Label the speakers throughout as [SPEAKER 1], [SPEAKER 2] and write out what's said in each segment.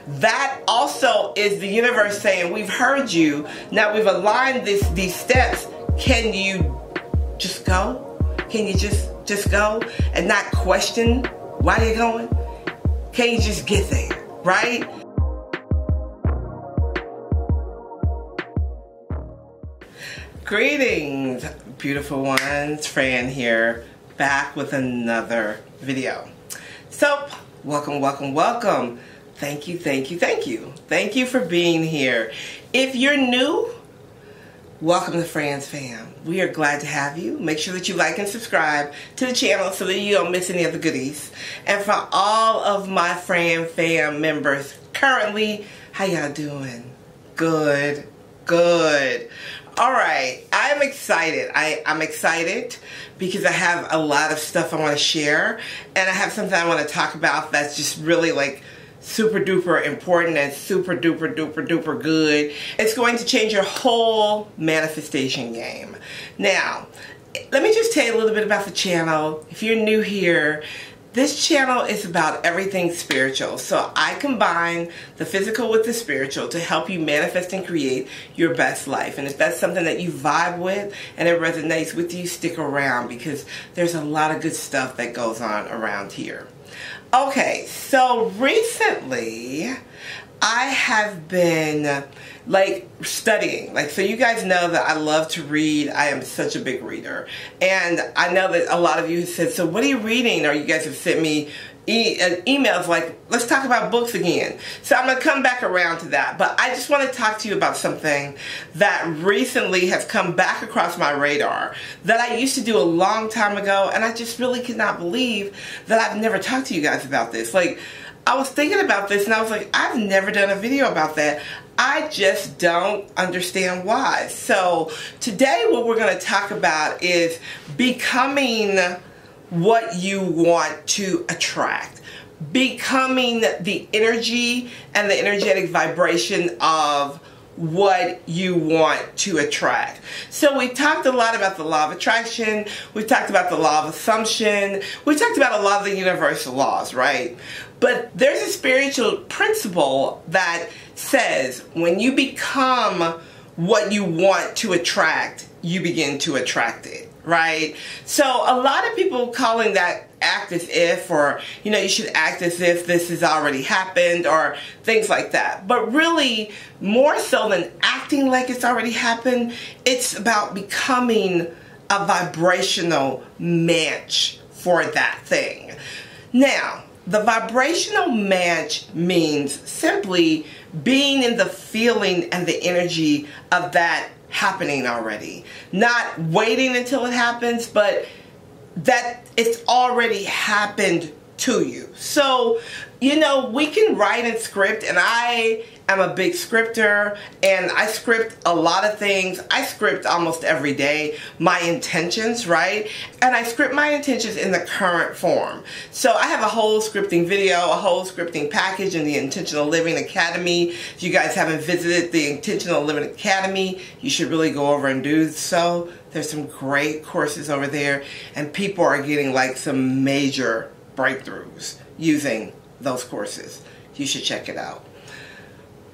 [SPEAKER 1] That also is the universe saying, we've heard you. Now we've aligned these steps. Can you just go? Can you just go and not question why you're going? Can you just get there, right? Greetings, beautiful ones. Fran here, back with another video. So, welcome, welcome, welcome. Thank you, thank you, thank you. Thank you for being here. If you're new, welcome to Fran's Fam. We are glad to have you. Make sure that you like and subscribe to the channel so that you don't miss any of the goodies. And for all of my Fran Fam members currently, how y'all doing? Good, good. All right, I'm excited. I'm excited because I have a lot of stuff I want to share, and I have something I want to talk about that's just really like super duper important and super duper duper duper good. It's going to change your whole manifestation game. Now, let me just tell you a little bit about the channel. If you're new here, this channel is about everything spiritual. So I combine the physical with the spiritual to help you manifest and create your best life. And if that's something that you vibe with and it resonates with you, stick around because there's a lot of good stuff that goes on around here. Okay, so recently I have been like studying. So you guys know that I love to read. I am such a big reader. And I know that a lot of you have said, so what are you reading? Or you guys have sent me emails like, let's talk about books again. So I'm going to come back around to that. But I just want to talk to you about something that recently has come back across my radar that I used to do a long time ago. And I just really could not believe that I've never talked to you guys about this. Like, I was thinking about this and I was like, I've never done a video about that. I just don't understand why. So today what we're going to talk about is becoming what you want to attract. Becoming the energy and the energetic vibration of what you want to attract. So we talked a lot about the law of attraction. We talked about the law of assumption. We talked about a lot of the universal laws, right? But there's a spiritual principle that says when you become what you want to attract, you begin to attract it, right? So a lot of people calling that act as if, or, you know, you should act as if this has already happened, or things like that. But really, more so than acting like it's already happened, it's about becoming a vibrational match for that thing. Now, the vibrational match means simply being in the feeling and the energy of that happening already. Not waiting until it happens, but that it's already happened to you. So, you know, we can write and script, and I am a big scripter, and I script a lot of things. I script almost every day my intentions, right? And I script my intentions in the current form. So I have a whole scripting video, a whole scripting package in the Intentional Living Academy. If you guys haven't visited the Intentional Living Academy, you should really go over and do so. There's some great courses over there, and people are getting like some major breakthroughs using those courses. You should check it out.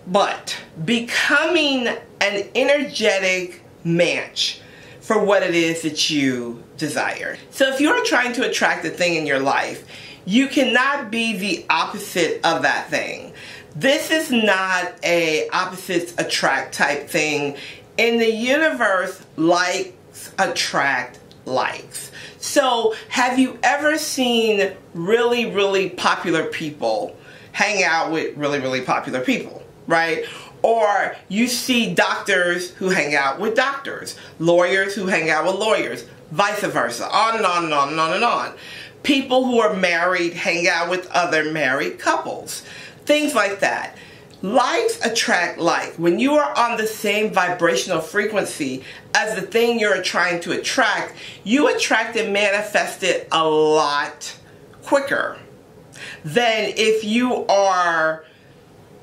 [SPEAKER 1] But becoming an energetic match for what it is that you desire. So if you're trying to attract a thing in your life, you cannot be the opposite of that thing. This is not a opposites attract type thing. In the universe, likes attract likes. So have you ever seen really, really popular people hang out with really, really popular people, right? Or you see doctors who hang out with doctors, lawyers who hang out with lawyers, vice versa, on and on and on and on and on. People who are married hang out with other married couples, things like that. Likes attract like. When you are on the same vibrational frequency as the thing you're trying to attract, you attract and manifest it a lot quicker than if you are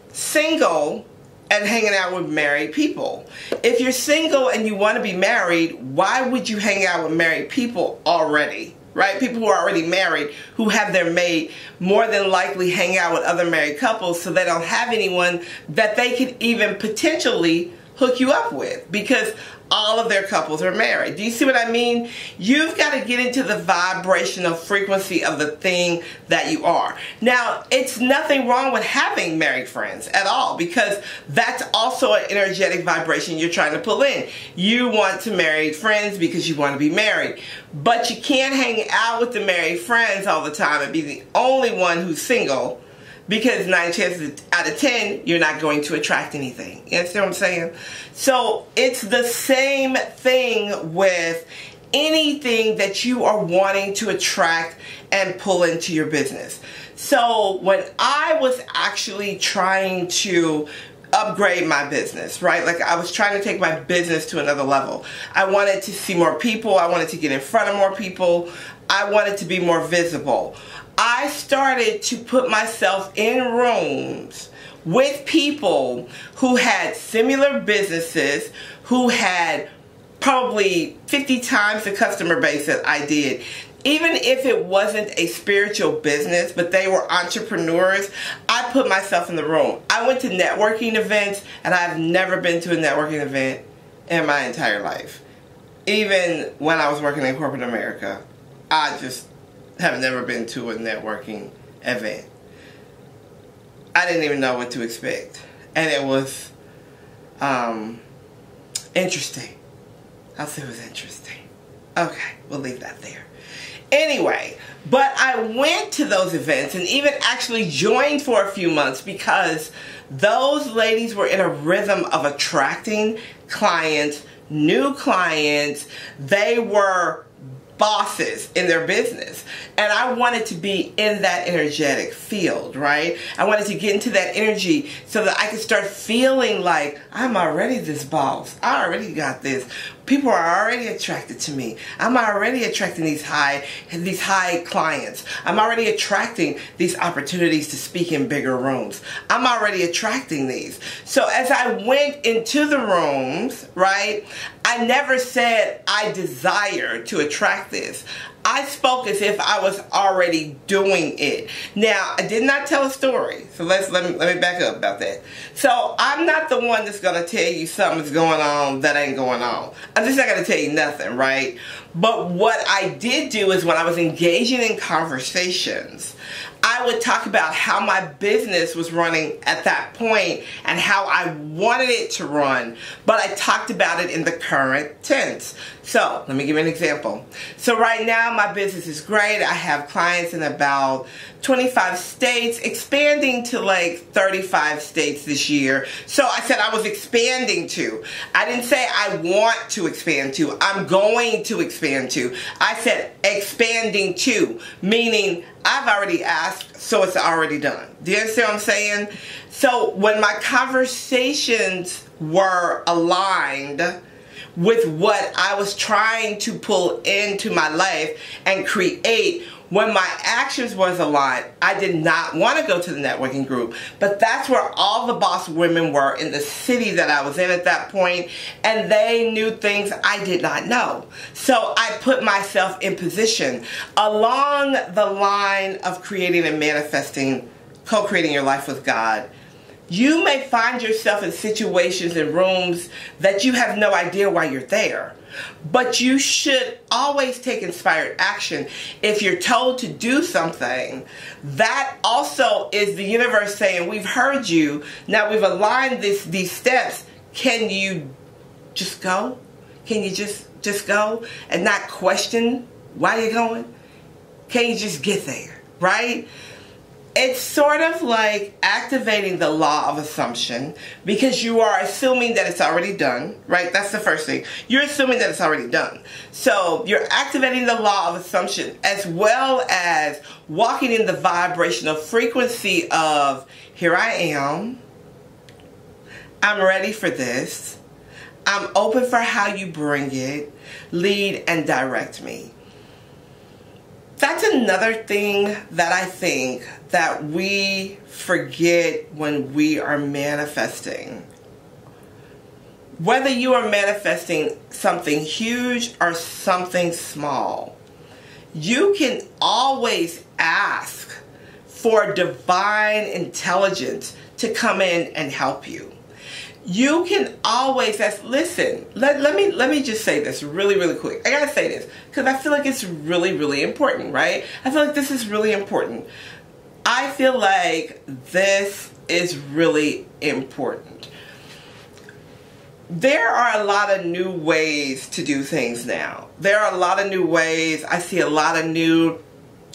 [SPEAKER 1] single and hanging out with married people. If you're single and you want to be married, why would you hang out with married people already? right? People who are already married, who have their mate, more than likely hang out with other married couples, so they don't have anyone that they could even potentially hook you up with, because all of their couples are married. Do you see what I mean? You've got to get into the vibrational frequency of the thing that you are. Now, it's nothing wrong with having married friends at all, because that's also an energetic vibration you're trying to pull in. You want to married friends because you want to be married, but you can't hang out with the married friends all the time and be the only one who's single, because 9 chances out of 10, you're not going to attract anything. You understand what I'm saying? So it's the same thing with anything that you are wanting to attract and pull into your business. So when I was actually trying to upgrade my business, right? Like, I was trying to take my business to another level. I wanted to see more people. I wanted to get in front of more people. I wanted to be more visible. I started to put myself in rooms with people who had similar businesses, who had probably 50 times the customer base that I did. Even if it wasn't a spiritual business, but they were entrepreneurs, I put myself in the room. I went to networking events, and I've never been to a networking event in my entire life. Even when I was working in corporate America, I just have never been to a networking event. I didn't even know what to expect. And it was interesting. I'll say it was interesting. Okay, we'll leave that there. Anyway, but I went to those events and even actually joined for a few months, because those ladies were in a rhythm of attracting clients, new clients. They were bosses in their business, and I wanted to be in that energetic field, right? I wanted to get into that energy so that I could start feeling like I'm already this boss. I already got this. People are already attracted to me. I'm already attracting these high clients. I'm already attracting these opportunities to speak in bigger rooms. I'm already attracting these. So as I went into the rooms, right, I never said I desire to attract this. I spoke as if I was already doing it. Now, I did not tell a story, so let me back up about that. So I'm not the one that's going to tell you something's going on that ain't going on. I'm just not going to tell you nothing, right? But what I did do is, when I was engaging in conversations, I would talk about how my business was running at that point and how I wanted it to run, but I talked about it in the current tense. So let me give you an example. So right now my business is great. I have clients in about 25 states, expanding to like 35 states this year. So I said I was expanding to. I didn't say I want to expand to. I'm going to expand to. I said expanding to, meaning I've already asked, so it's already done. Do you understand what I'm saying? So when my conversations were aligned with what I was trying to pull into my life and create, when my actions was aligned, I did not want to go to the networking group, but that's where all the boss women were in the city that I was in at that point, and they knew things I did not know. So I put myself in position along the line of creating and manifesting, co-creating your life with God. You may find yourself in situations and rooms that you have no idea why you're there. But you should always take inspired action. If you're told to do something, that also is the universe saying, we've heard you. Now we've aligned these steps. Can you just go? Can you just go and not question why you're going? Can you just get there, right? It's sort of like activating the law of assumption, because you are assuming that it's already done, right? That's the first thing. You're assuming that it's already done. So you're activating the law of assumption, as well as walking in the vibrational frequency of, here I am, I'm ready for this, I'm open for how you bring it, lead and direct me. That's another thing that I think that we forget when we are manifesting. Whether you are manifesting something huge or something small, you can always ask for divine intelligence to come in and help you. You can always ask, listen, let me just say this really quick. I gotta say this because I feel like it's really important, right? I feel like this is really important. I feel like this is really important. There are a lot of new ways to do things now. There are a lot of new ways. I see a lot of new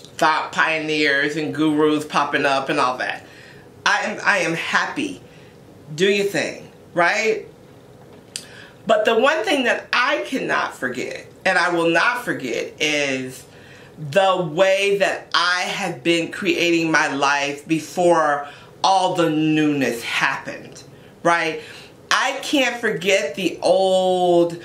[SPEAKER 1] thought pioneers and gurus popping up and all that. I am happy. Do your thing, right? But the one thing that I cannot forget, and I will not forget, is the way that I have been creating my life before all the newness happened, right? I can't forget the old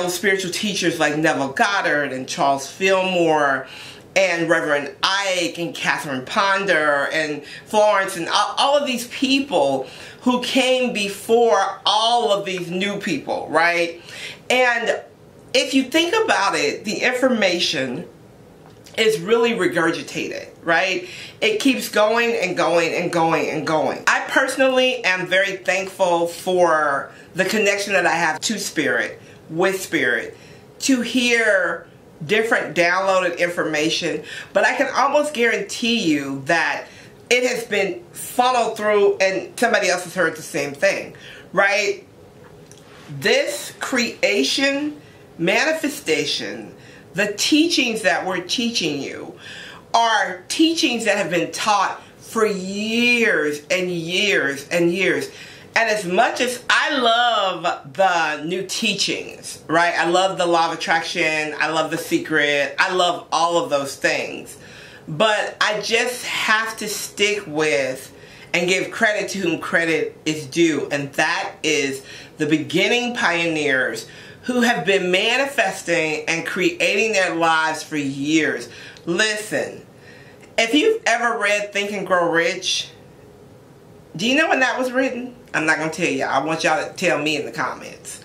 [SPEAKER 1] spiritual teachers like Neville Goddard and Charles Fillmore and Reverend Ike and Catherine Ponder and Florence and all of these people who came before all of these new people, right? And if you think about it, the information is really regurgitated, right? It keeps going and going and going and going. I personally am very thankful for the connection that I have to Spirit, with Spirit, to hear different downloaded information, but I can almost guarantee you that it has been funneled through and somebody else has heard the same thing, right? This creation, manifestation, the teachings that we're teaching you are teachings that have been taught for years and years and years. And as much as I love the new teachings, right? I love the law of attraction. I love the secret. I love all of those things. But I just have to stick with and give credit to whom credit is due. And that is the beginning pioneers who have been manifesting and creating their lives for years. Listen, if you've ever read Think and Grow Rich, do you know when that was written? I'm not going to tell you. I want y'all to tell me in the comments.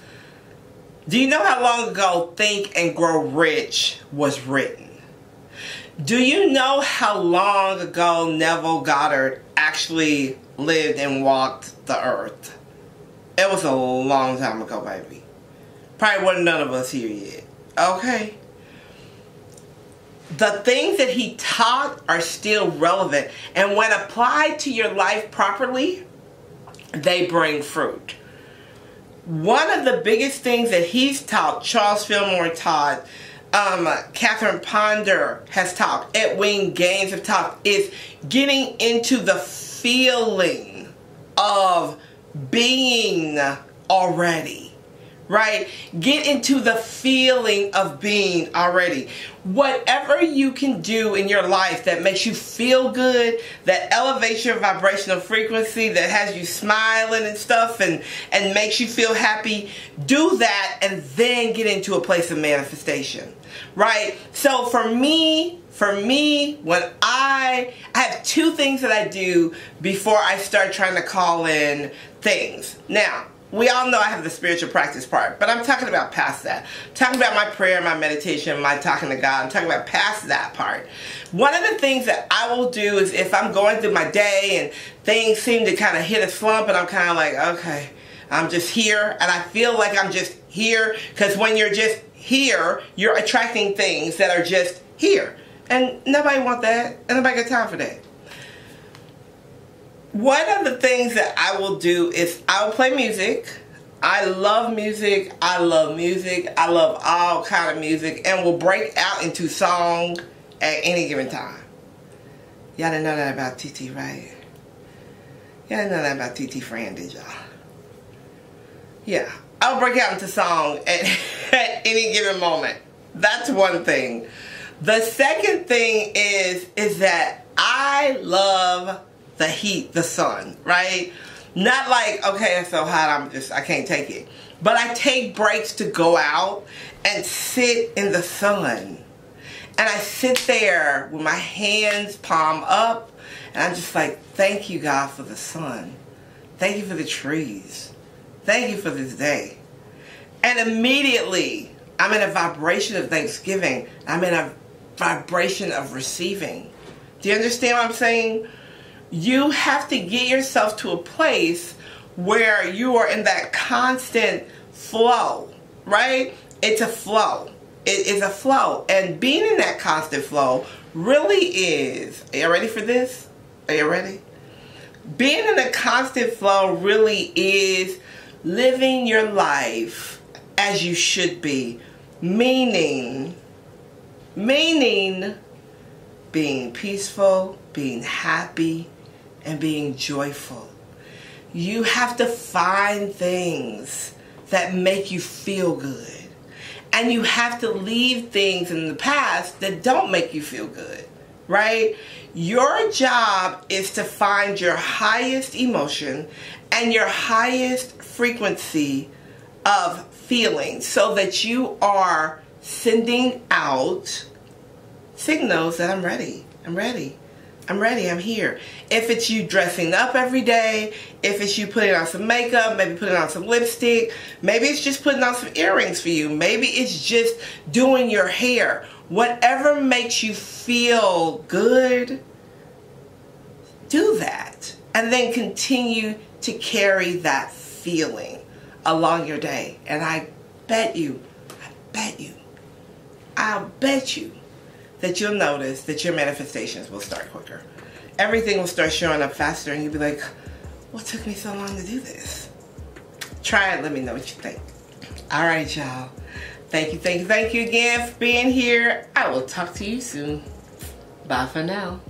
[SPEAKER 1] Do you know how long ago Think and Grow Rich was written? Do you know how long ago Neville Goddard actually lived and walked the earth? It was a long time ago, baby. Probably wasn't none of us here yet. Okay? The things that he taught are still relevant. And when applied to your life properly, they bring fruit. One of the biggest things that he's taught, Charles Fillmore taught, Catherine Ponder has taught, Edwin Gaines have taught, is getting into the feeling of being already. Right? Get into the feeling of being already. Whatever you can do in your life that makes you feel good, that elevates your vibrational frequency, that has you smiling and stuff and makes you feel happy, do that and then get into a place of manifestation. Right? So for me, when I have two things that I do before I start trying to call in things. Now, we all know I have the spiritual practice part, but I'm talking about past that. I'm talking about my prayer, my meditation, my talking to God. I'm talking about past that part. One of the things that I will do is if I'm going through my day and things seem to kind of hit a slump and I'm kind of like, okay, I'm just here and I feel like I'm just here, because when you're just here, you're attracting things that are just here. And nobody want that, and nobody got time for that. One of the things that I will do is I will play music. I love music. I love music. I love all kind of music, and will break out into song at any given time. Y'all didn't know that about TT, right? Y'all didn't know that about TT Fran, did y'all? Yeah, I'll break out into song at any given moment. That's one thing. The second thing is that I love the heat, the sun, right? Not like, okay, it's so hot, I can't take it. But I take breaks to go out and sit in the sun. And I sit there with my hands palm up, and I'm just like, thank you, God, for the sun. Thank you for the trees. Thank you for this day. And immediately, I'm in a vibration of thanksgiving. I'm in a vibration of receiving. Do you understand what I'm saying? You have to get yourself to a place where you are in that constant flow, right? It's a flow. It is a flow. And being in that constant flow really is, are you ready for this? Are you ready? Being in a constant flow really is living your life as you should be. Meaning being peaceful, being happy, and being joyful. You have to find things that make you feel good. And you have to leave things in the past that don't make you feel good, right? Your job is to find your highest emotion and your highest frequency of feeling so that you are sending out signals that I'm ready. I'm ready. I'm ready. I'm here. If it's you dressing up every day, if it's you putting on some makeup, maybe putting on some lipstick, maybe it's just putting on some earrings for you, maybe it's just doing your hair. Whatever makes you feel good, do that. And then continue to carry that feeling along your day. And I'll bet you that you'll notice that your manifestations will start quicker. Everything will start showing up faster and you'll be like, what took me so long to do this? Try it, let me know what you think. All right, y'all. Thank you again for being here. I will talk to you soon. Bye for now.